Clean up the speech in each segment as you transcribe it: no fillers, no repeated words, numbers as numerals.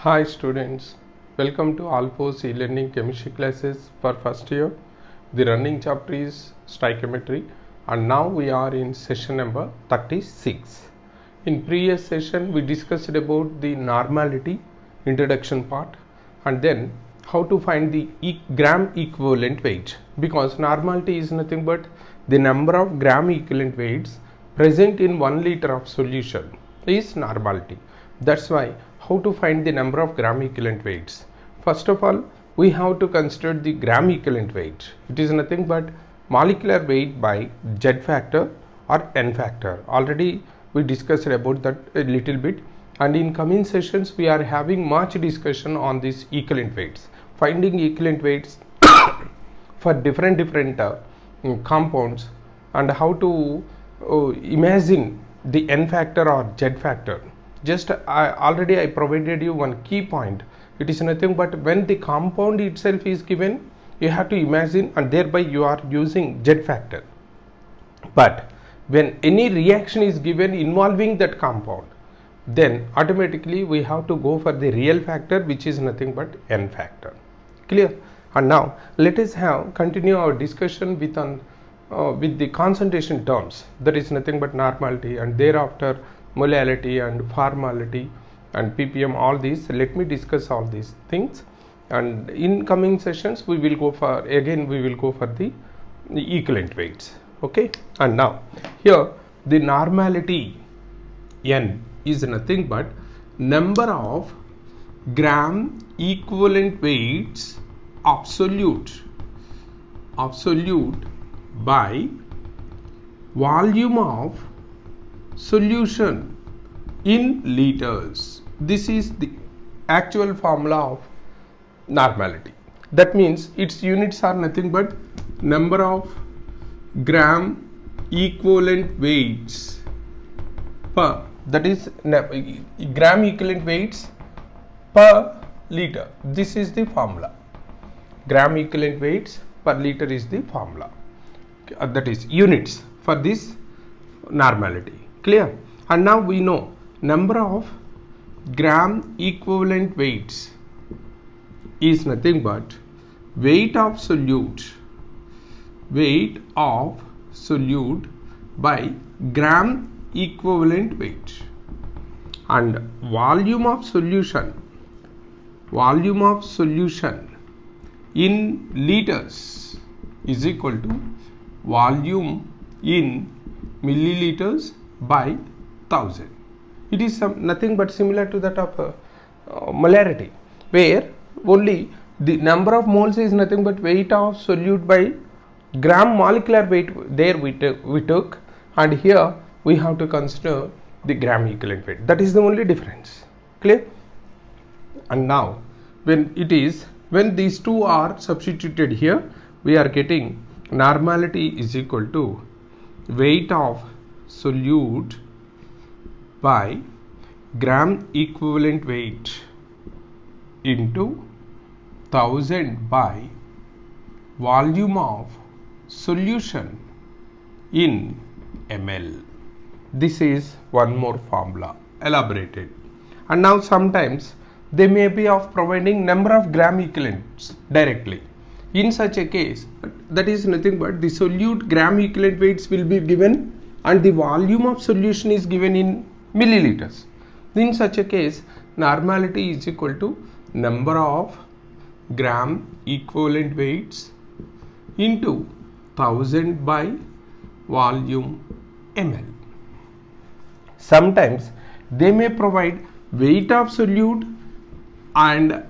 Hi students, welcome to Alpos e-learning chemistry classes for first year. The running chapter is stoichiometry and now we are in session number 36. In previous session we discussed about the normality introduction part and then how to find the gram equivalent weight, because normality is nothing but the number of gram equivalent weights present in 1 liter of solution is normality. That's why how to find the number of gram equivalent weights. First of all, we have to consider the gram equivalent weight. It is nothing but molecular weight by Z factor or N factor. Already we discussed about that a little bit, and in coming sessions we are having much discussion on these equivalent weights, finding equivalent weights for different compounds, and how to imagine the N factor or Z factor. Just already I provided you one key point. It is nothing but when the compound itself is given, you have to imagine, and thereby you are using Z factor. But when any reaction is given involving that compound, then automatically we have to go for the real factor, which is nothing but N factor. Clear? And now let us continue our discussion with the concentration terms, that is nothing but normality, and thereafter molality and formality and ppm, all these. Let me discuss all these things, and in coming sessions we will go for the equivalent weights. Okay, and now here the normality N is nothing but number of gram equivalent weights absolute by volume of solution in liters. This is the actual formula of normality. That means its units are nothing but number of gram equivalent weights per, that is gram equivalent weights per liter. This is the formula. Gram equivalent weights per liter is the formula, that is units for this normality. Clear? And now we know number of gram equivalent weights is nothing but weight of solute by gram equivalent weight, and volume of solution in liters is equal to volume in milliliters by 1000. It is nothing but similar to that of molarity, where only the number of moles is nothing but weight of solute by gram molecular weight. There we took, and here we have to consider the gram equivalent weight. That is the only difference. Clear? And now when these two are substituted here, we are getting normality is equal to weight of solute by gram equivalent weight into 1000 by volume of solution in ml. This is one more formula elaborated. And now sometimes they may be of providing number of gram equivalents directly. In such a case, that is nothing but the solute gram equivalent weights will be given and the volume of solution is given in milliliters. In such a case, normality is equal to number of gram equivalent weights into 1000 by volume ml. Sometimes they may provide weight of solute and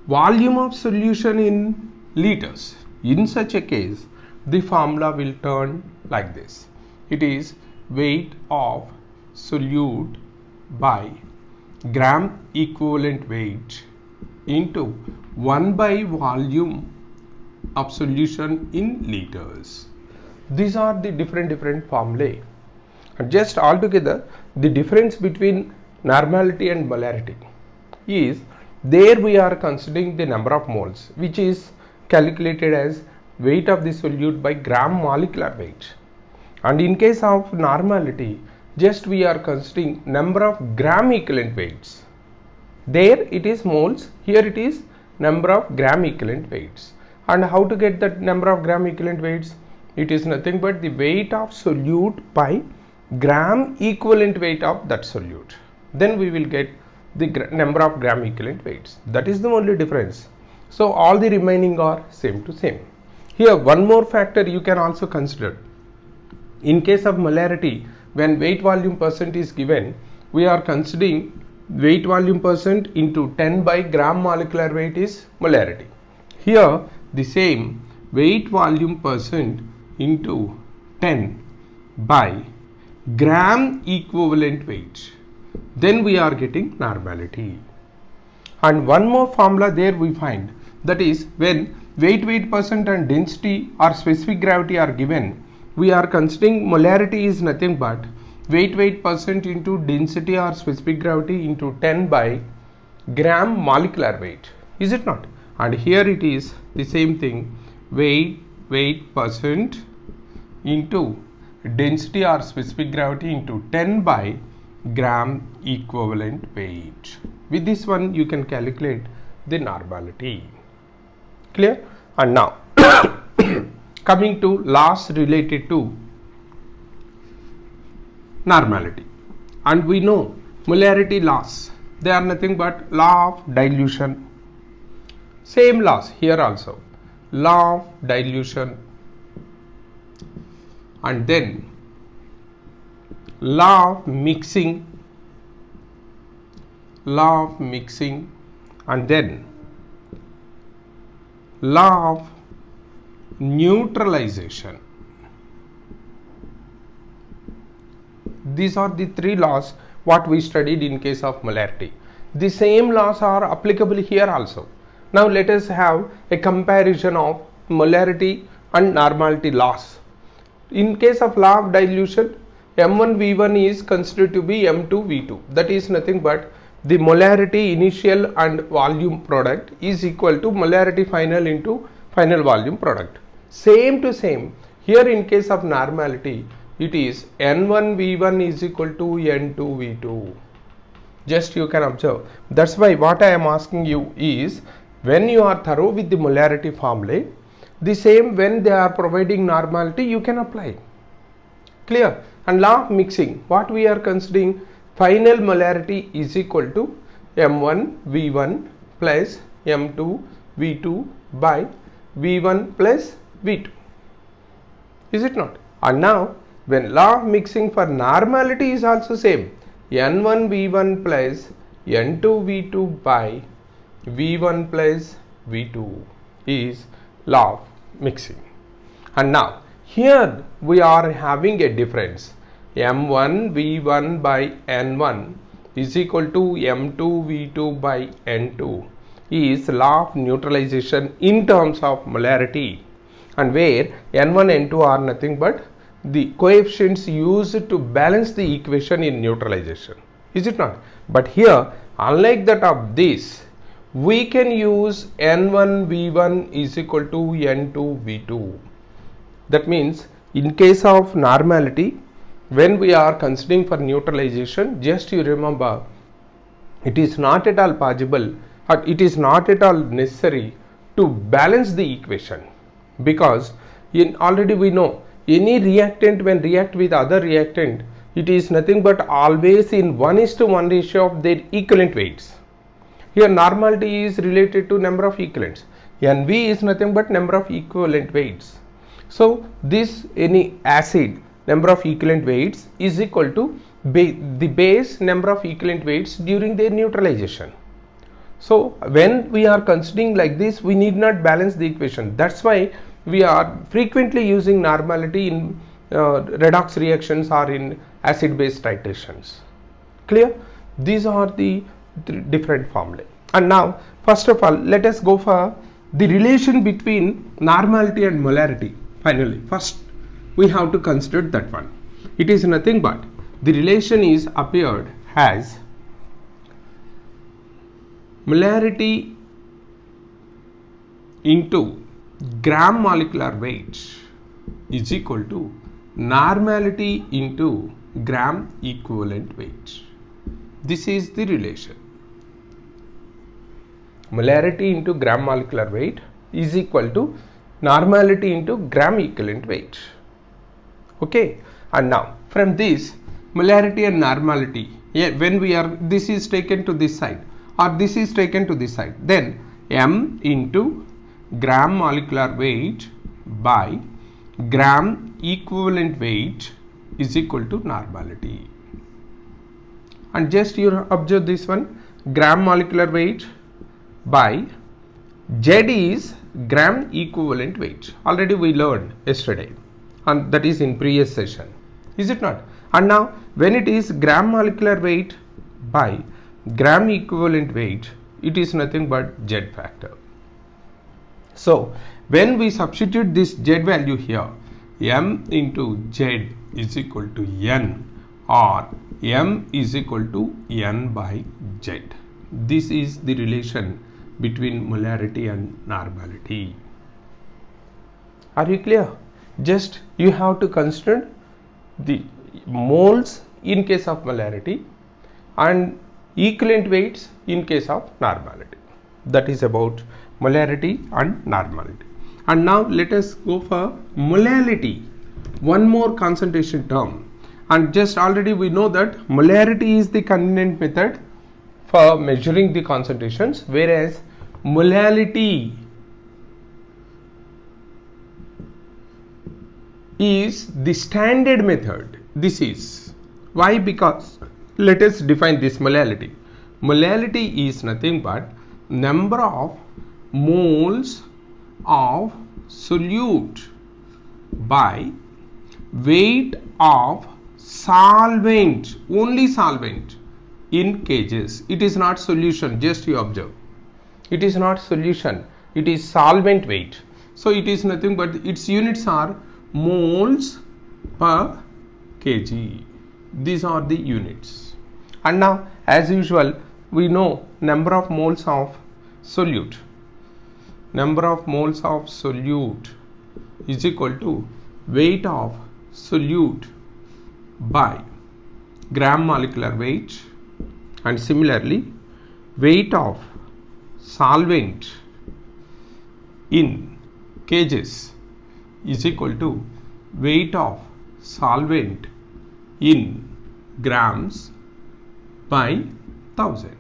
volume of solution in liters. In such a case, the formula will turn like this. It is weight of solute by gram equivalent weight into 1 by volume of solution in liters. These are the different formulae. And just altogether, the difference between normality and molarity is, there we are considering the number of moles, which is calculated as weight of the solute by gram molecular weight, and in case of normality, just we are considering number of gram equivalent weights There it is moles, here it is number of gram equivalent weights. And how to get that number of gram equivalent weights? It is nothing but the weight of solute by gram equivalent weight of that solute. Then we will get the number of gram equivalent weights. That is the only difference. So all the remaining are same to same. Here one more factor you can also consider. In case of molarity, when weight volume percent is given, we are considering weight volume percent into 10 by gram molecular weight is molarity. Here the same weight volume percent into 10 by gram equivalent weight, then we are getting normality. And one more formula there we find, that is when weight percent and density or specific gravity are given, we are considering molarity is nothing but weight percent into density or specific gravity into 10 by gram molecular weight, is it not? And here it is the same thing, weight percent into density or specific gravity into 10 by gram equivalent weight. With this one you can calculate the normality. Clear? And now coming to laws related to normality, and we know molarity laws, they are nothing but law of dilution. Same laws here also, law of dilution, and then law of mixing, and then law of neutralization. These are the three laws what we studied in case of molarity. The same laws are applicable here also. Now let us have a comparison of molarity and normality laws. In case of law of dilution, M1 V1 is considered to be M2 V2. That is nothing but the molarity initial and volume product is equal to molarity final into final volume product. Same to same here in case of normality, it is N1 V1 is equal to N2 V2. Just you can observe. That's why what I am asking you is, when you are thorough with the molarity formula, the same when they are providing normality you can apply. Clear? And law of mixing, what we are considering, final molarity is equal to M1 V1 plus M2 V2 by V1 plus V2. Is it not? And now when law of mixing for normality is also same, N1 V1 plus N2 V2 by V1 plus V2 is law of mixing. And now here we are having a difference, M1 V1 by N1 is equal to M2 V2 by N2 is law of neutralization in terms of molarity, and where N1 N2 are nothing but the coefficients used to balance the equation in neutralization, is it not? But here, unlike that of this, we can use N1 V1 is equal to N2 V2. That means in case of normality, when we are considering for neutralization, just you remember, it is not at all possible, or it is not at all necessary to balance the equation, because already we know any reactant when react with other reactant, it is nothing but always in 1:1 ratio of their equivalent weights. Here normality is related to number of equivalents, NV is nothing but number of equivalent weights. So this any acid number of equivalent weights is equal to the base number of equivalent weights during their neutralization. So when we are considering like this, we need not balance the equation. That's why we are frequently using normality in redox reactions or in acid base titrations. Clear? These are the different formulae. And now first of all, let us go for the relation between normality and molarity. Finally, first we have to consider that one. It is nothing but the relation is appeared as molarity into gram molecular weight is equal to normality into gram equivalent weight. This is the relation. molarity into gram molecular weight is equal to normality into gram equivalent weight. Okay, and now from this molarity and normality, when this is taken to this side or this is taken to this side, then m into gram molecular weight by gram equivalent weight is equal to normality. And just you observe this one, gram molecular weight by Z is gram equivalent weight. Already we learned yesterday, and that is in previous session, is it not? And now when it is gram molecular weight by gram equivalent weight, it is nothing but Z factor. So when we substitute this Z value here, m into Z is equal to n, or m is equal to n by Z. This is the relation between molarity and normality. Are you clear? Just you have to consider the moles in case of molarity and equivalent weights in case of normality. That is about molarity and normality. And now let us go for molality, one more concentration term. And just already we know that molarity is the convenient method for measuring the concentrations, whereas molality is the standard method. This is why, because let us define this molality. Molality is nothing but number of moles of solute by weight of solvent, only solvent, in kgs. It is not solution, just you observe. It is not solution, it is solvent weight. So it is nothing but its units are moles per kg. These are the units. And now as usual we know number of moles of solute. Number of moles of solute is equal to weight of solute by gram molecular weight, and similarly weight of solvent in kgs is equal to weight of solvent in grams by 1000.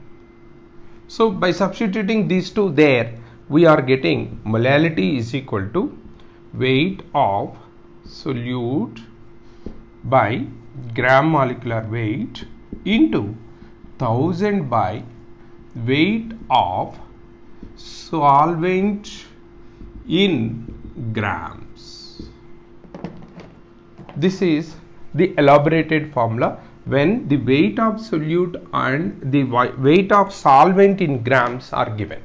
So by substituting these two there, we are getting molality is equal to weight of solute by gram molecular weight into 1000 by weight of solvent in grams. This is the elaborated formula when the weight of solute and the weight of solvent in grams are given.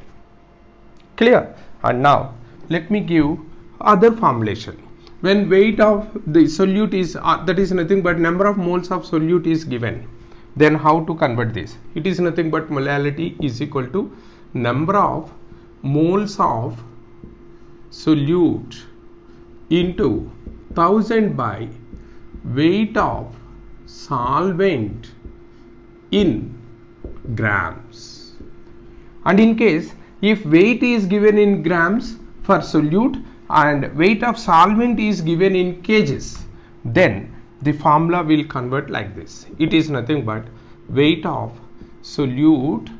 Clear? And now let me give other formulation. When weight of the solute is that is nothing but number of moles of solute is given, then how to convert this? It is nothing but molality is equal to number of moles of solute into 1000 by weight of solvent in grams. And in case if weight is given in grams for solute and weight of solvent is given in kgs, then the formula will convert like this. It is nothing but weight of solute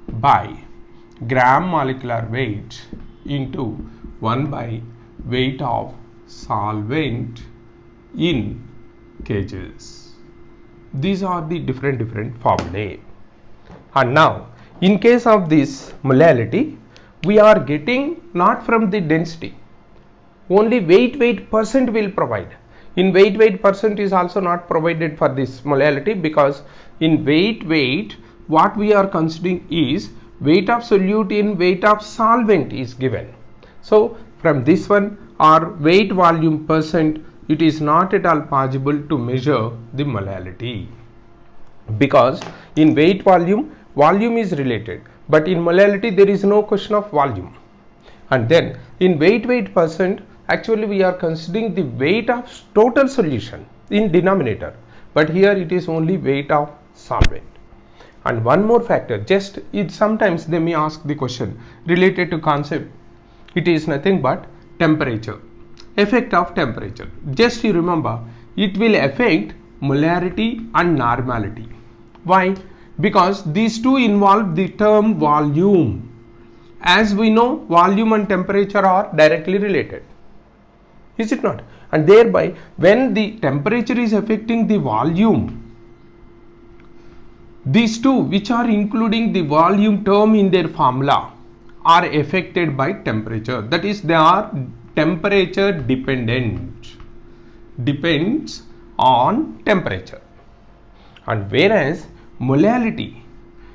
by gram molecular weight into 1 by weight of solvent in kgs. These are the different formulae. And now in case of this molality, we are getting not from the density, only weight percent will provide. In weight percent is also not provided for this molality, because in weight what we are considering is weight of solute in weight of solvent is given. So from this one, or weight volume percent, it is not at all possible to measure the molality, because in weight volume is related, but in molality there is no question of volume. And then in weight percent, actually we are considering the weight of total solution in denominator, but here it is only weight of solvent. And one more factor, just it sometimes they may ask the question related to concept. It is nothing but temperature, effect of temperature. Just you remember, it will affect molarity and normality. Why? Because these two involve the term volume. As we know, volume and temperature are directly related, is it not? And thereby, when the temperature is affecting the volume, these two, which are including the volume term in their formula, are affected by temperature. That is, they are temperature dependent, depends on temperature. And whereas molality,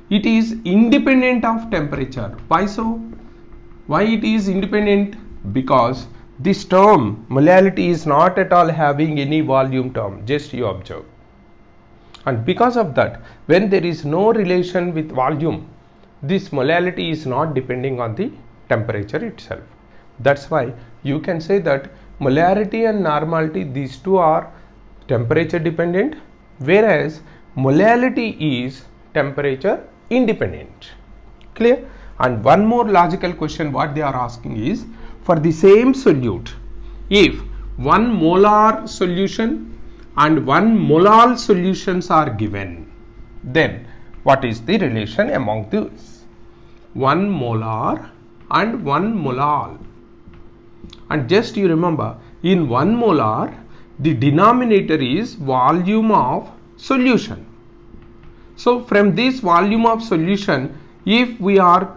it is independent of temperature. Why so? Why it is independent? Because this term molality is not at all having any volume term, just you observe. And because of that, when there is no relation with volume, this molality is not depending on the temperature itself. That's why you can say that molarity and normality, these two are temperature dependent, whereas molality is temperature independent. Clear? And one more logical question what they are asking is, for the same solute, if 1 molar solution and 1 molal solutions are given, then what is the relation among these? 1 molar and 1 molal. And just you remember, in 1 molar, the denominator is volume of solution. So from this volume of solution, if we are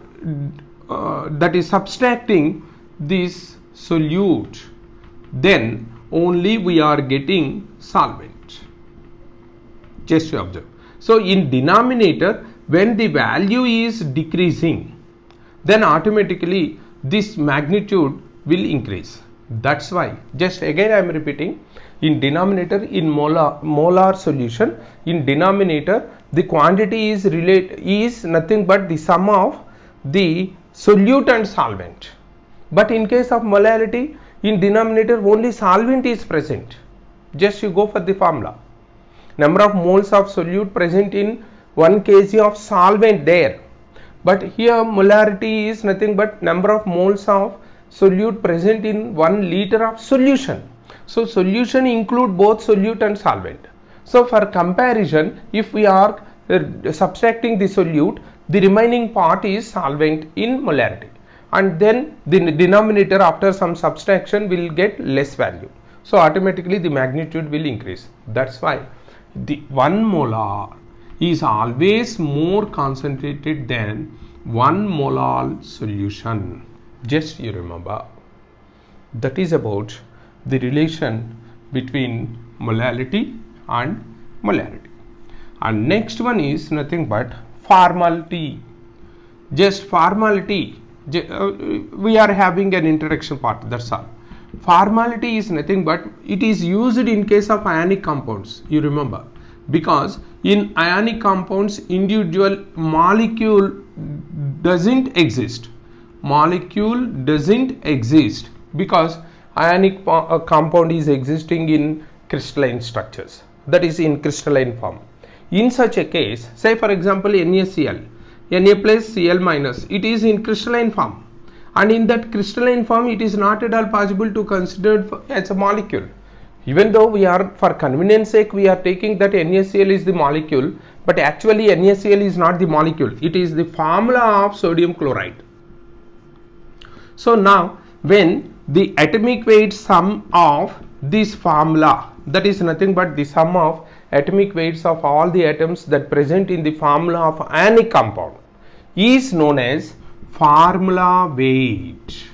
that is subtracting this solute, then only we are getting solvent. Just to observe. So in denominator, when the value is decreasing, then automatically this magnitude will increase. That's why, just again I am repeating, in denominator, in molar solution, in denominator the quantity is nothing but the sum of the solute and solvent. But in case of molality, in denominator only solvent is present. Just you go for the formula. Number of moles of solute present in 1 kg of solvent there. But here molarity is nothing but number of moles of solute present in 1 liter of solution. So solution include both solute and solvent. So for comparison, if we are subtracting the solute, the remaining part is solvent in molarity, and then the denominator after some subtraction will get less value. So automatically the magnitude will increase. That's why the 1 molar is always more concentrated than 1 molal solution. Just you remember, that is about the relation between molality and molarity. And next one is nothing but formality. Just formality, we are having an introduction part, that's all. Formality is nothing but it is used in case of ionic compounds, you remember, because in ionic compounds individual molecule doesn't exist. Molecule doesn't exist because ionic compound is existing in crystalline structures, that is in crystalline form. In such a case, say for example NaCl, Na plus Cl minus, it is in crystalline form, and in that crystalline form it is not at all possible to consider as a molecule. Even though we are, for convenience sake, we are taking that NaCl is the molecule, but actually NaCl is not the molecule, it is the formula of sodium chloride. So now when the atomic weight sum of this formula, that is nothing but the sum of atomic weights of all the atoms that present in the formula of ionic compound, is known as formula weight.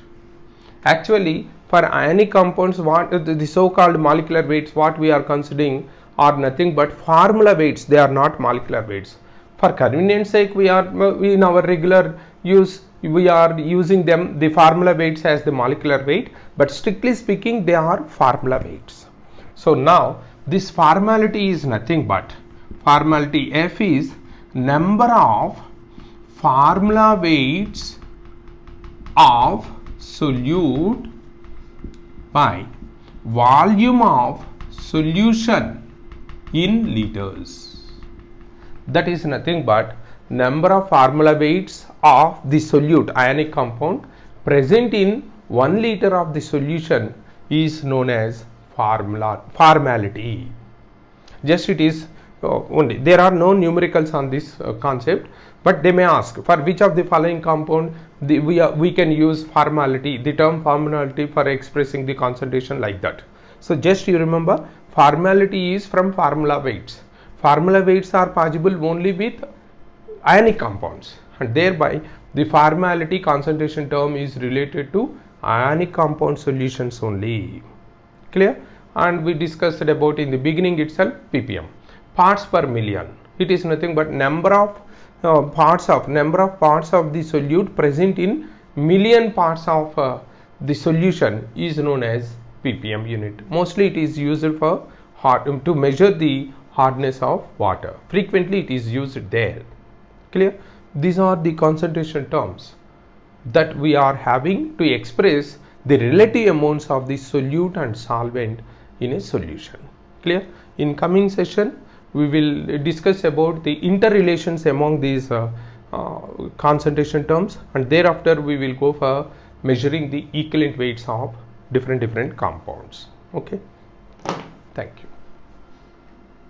Actually for ionic compounds, what the so-called molecular weights what we are considering are nothing but formula weights, they are not molecular weights. For convenience sake, we are in our regular use we are using them, the formula weights, as the molecular weight, but strictly speaking they are formula weights. So now this formality is nothing but, formality F is number of formula weights of solute by volume of solution in liters. That is nothing but number of formula weights of the solute ionic compound present in 1 liter of the solution is known as formality. Just it is only, there are no numericals on this concept, but they may ask for which of the following compound we can use formality, the term formality for expressing the concentration like that. So just you remember, formality is from formula weights. Formula weights are possible only with ionic compounds, and thereby the formality concentration term is related to ionic compound solutions only. Clear? And we discussed about in the beginning itself ppm, parts per million. It is nothing but number of parts of the solute present in million parts of the solution is known as ppm unit. Mostly it is used for to measure the hardness of water. Frequently it is used there. Clear? These are the concentration terms that we are having to express the relative amounts of the solute and solvent in a solution. Clear? In coming session we will discuss about the interrelations among these concentration terms, and thereafter we will go for measuring the equivalent weights of different compounds. Okay, thank you.